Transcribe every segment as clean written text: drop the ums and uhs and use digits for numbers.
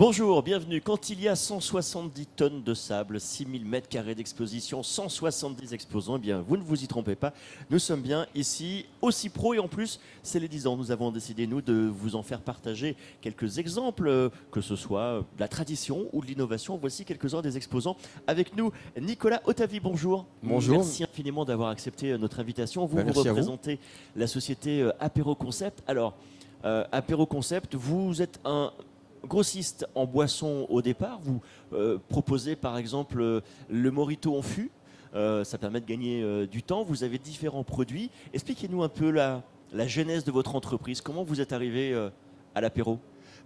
Bonjour, bienvenue. Quand il y a 170 tonnes de sable, 6000 mètres carrés d'exposition, 170 exposants, eh bien, vous ne vous y trompez pas. Nous sommes bien ici au CIPRO et en plus, c'est les 10 ans. Nous avons décidé, nous, de vous en faire partager quelques exemples, que ce soit de la tradition ou de l'innovation. Voici quelques-uns des exposants. Avec nous, Nicolas Otavi, bonjour. Bonjour. Merci infiniment d'avoir accepté notre invitation. Vous Merci représentez la société Apéro Concept. Alors, Apéro Concept, vous êtes un grossiste en boisson au départ. Vous proposez par exemple le Morito en fût. Ça permet de gagner du temps. Vous avez différents produits. Expliquez-nous un peu la genèse de votre entreprise. Comment vous êtes arrivé à l'apéro?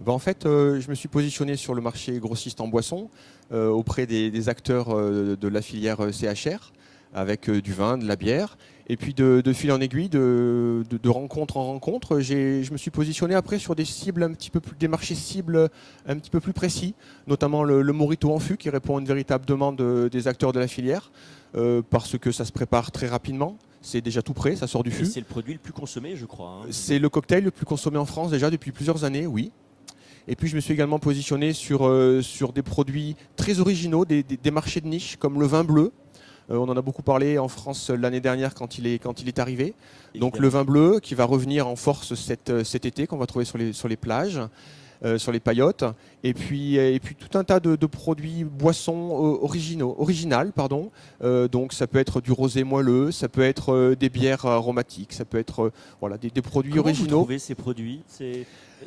En fait, je me suis positionné sur le marché grossiste en boisson auprès des acteurs de la filière CHR avec du vin, de la bière. Et puis de fil en aiguille, de rencontre en rencontre, je me suis positionné après sur des cibles un petit peu plus, des marchés cibles un petit peu plus précis, notamment le Morito en fût qui répond à une véritable demande des acteurs de la filière parce que ça se prépare très rapidement. C'est déjà tout prêt, ça sort du fût. C'est le produit le plus consommé, je crois. Hein. C'est le cocktail le plus consommé en France déjà depuis plusieurs années, oui. Et puis je me suis également positionné sur des produits très originaux, des marchés de niche comme le vin bleu. On en a beaucoup parlé en France l'année dernière quand il est arrivé. Évidemment. Donc le vin bleu qui va revenir en force cet été, qu'on va trouver sur les plages, sur les paillotes. Et puis tout un tas de produits boissons originales. Donc ça peut être du rosé moelleux, ça peut être des bières aromatiques, ça peut être voilà, des produits Comment originaux. vous trouvez ces produits?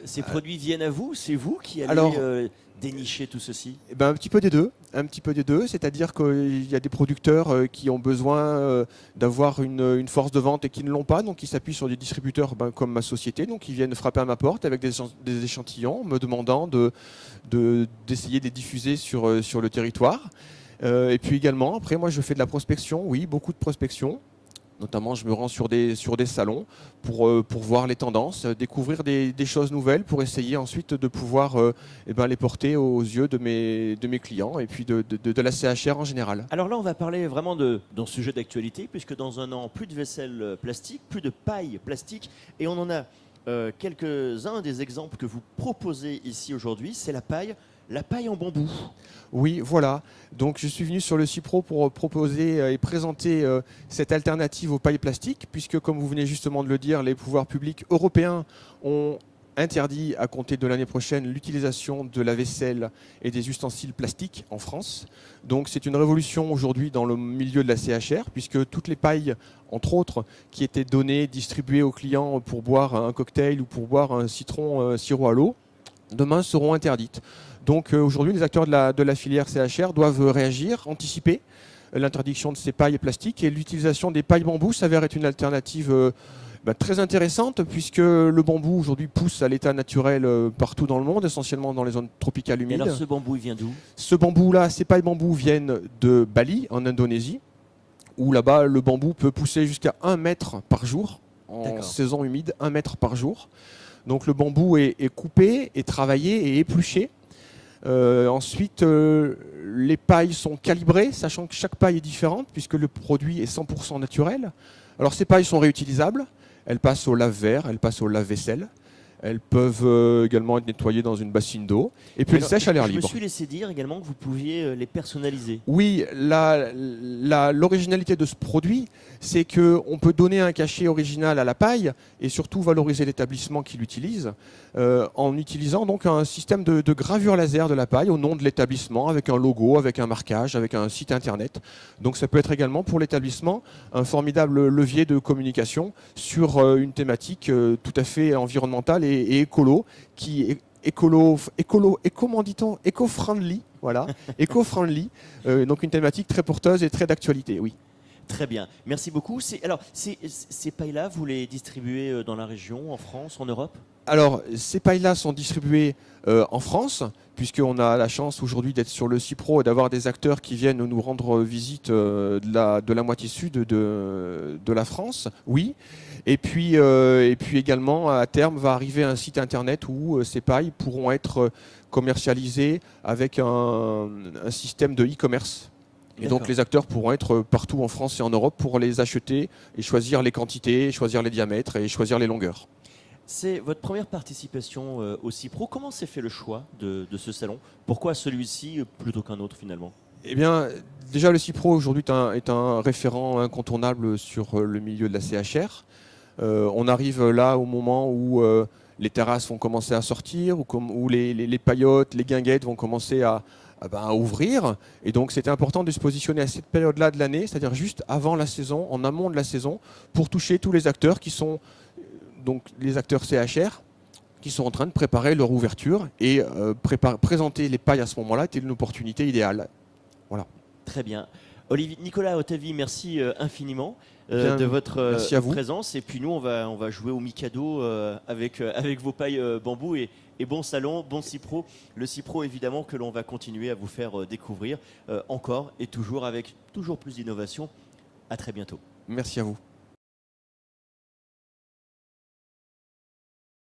Ces produits viennent à vous? C'est vous qui allez dénicher tout ceci? Un petit peu des deux, c'est-à-dire qu'il y a des producteurs qui ont besoin d'avoir une force de vente et qui ne l'ont pas, donc ils s'appuient sur des distributeurs comme ma société, donc ils viennent frapper à ma porte avec des échantillons, me demandant d'essayer de les diffuser sur le territoire. Et puis également, après moi je fais de la prospection, oui, beaucoup de prospection. Notamment, je me rends sur des salons pour voir les tendances, découvrir des choses nouvelles pour essayer ensuite de pouvoir les porter aux yeux de mes clients et puis de la CHR en général. Alors là, on va parler vraiment d'un sujet d'actualité, puisque dans un an, plus de vaisselle plastique, plus de paille plastique, et on en a quelques-uns des exemples que vous proposez ici aujourd'hui, c'est la paille en bambou. Oui, voilà. Donc je suis venu sur le CIPRO pour proposer et présenter cette alternative aux pailles plastiques, puisque comme vous venez justement de le dire, les pouvoirs publics européens ont interdit à compter de l'année prochaine l'utilisation de la vaisselle et des ustensiles plastiques en France. Donc c'est une révolution aujourd'hui dans le milieu de la CHR, puisque toutes les pailles, entre autres, qui étaient données, distribuées aux clients pour boire un cocktail ou pour boire un sirop à l'eau, demain seront interdites. Donc aujourd'hui, les acteurs de la filière CHR doivent réagir, anticiper l'interdiction de ces pailles plastiques, et l'utilisation des pailles bambou s'avère être une alternative très intéressante, puisque le bambou aujourd'hui pousse à l'état naturel partout dans le monde, essentiellement dans les zones tropicales humides. Et alors ce bambou, il vient d'où? Ce bambou-là, ces pailles bambou viennent de Bali, en Indonésie, où là-bas le bambou peut pousser jusqu'à 1 mètre par jour, en saison humide, 1 mètre par jour. Donc le bambou est coupé, est travaillé et épluché. Ensuite, les pailles sont calibrées, sachant que chaque paille est différente, puisque le produit est 100% naturel. Alors ces pailles sont réutilisables, elles passent au lave-verre, elles passent au lave-vaisselle. Elles peuvent également être nettoyées dans une bassine d'eau. Et puis elles sèchent à l'air libre. Je me suis laissé dire également que vous pouviez les personnaliser. Oui, l'originalité de ce produit, c'est qu'on peut donner un cachet original à la paille et surtout valoriser l'établissement qui l'utilise en utilisant donc un système de gravure laser de la paille au nom de l'établissement, avec un logo, avec un marquage, avec un site internet. Donc ça peut être également pour l'établissement un formidable levier de communication sur une thématique tout à fait environnementale et écolo, qui est comment dit-on, éco-friendly, voilà, éco-friendly, donc une thématique très porteuse et très d'actualité, oui. Très bien, merci beaucoup. Alors, ces pailles-là, vous les distribuez dans la région, en France, en Europe? Alors, ces pailles-là sont distribuées en France, puisqu'on a la chance aujourd'hui d'être sur le CIPRO et d'avoir des acteurs qui viennent nous rendre visite de la moitié sud de la France, oui. Et puis également, à terme, va arriver un site internet où ces pailles pourront être commercialisées avec un système de e-commerce. Et donc les acteurs pourront être partout en France et en Europe pour les acheter et choisir les quantités, choisir les diamètres et choisir les longueurs. C'est votre première participation au CIPRO. Comment s'est fait le choix de ce salon? Pourquoi celui-ci plutôt qu'un autre finalement? Eh bien, déjà, le CIPRO aujourd'hui est un référent incontournable sur le milieu de la CHR. On arrive là au moment où les terrasses vont commencer à sortir, où les paillotes, les guinguettes vont commencer à ouvrir. Et donc, c'était important de se positionner à cette période-là de l'année, c'est-à-dire juste avant la saison, en amont de la saison, pour toucher tous les acteurs qui sont donc les acteurs CHR, qui sont en train de préparer leur ouverture et présenter les pailles à ce moment-là était une opportunité idéale. Voilà. Très bien. Olivier, Nicolas Otavi, merci infiniment Bien, de votre merci à vous. présence. Et puis nous, on va jouer au Mikado avec vos pailles bambou. Et bon salon, bon CIPRO. Le CIPRO, évidemment, que l'on va continuer à vous faire découvrir encore et toujours avec toujours plus d'innovation. À très bientôt. Merci à vous.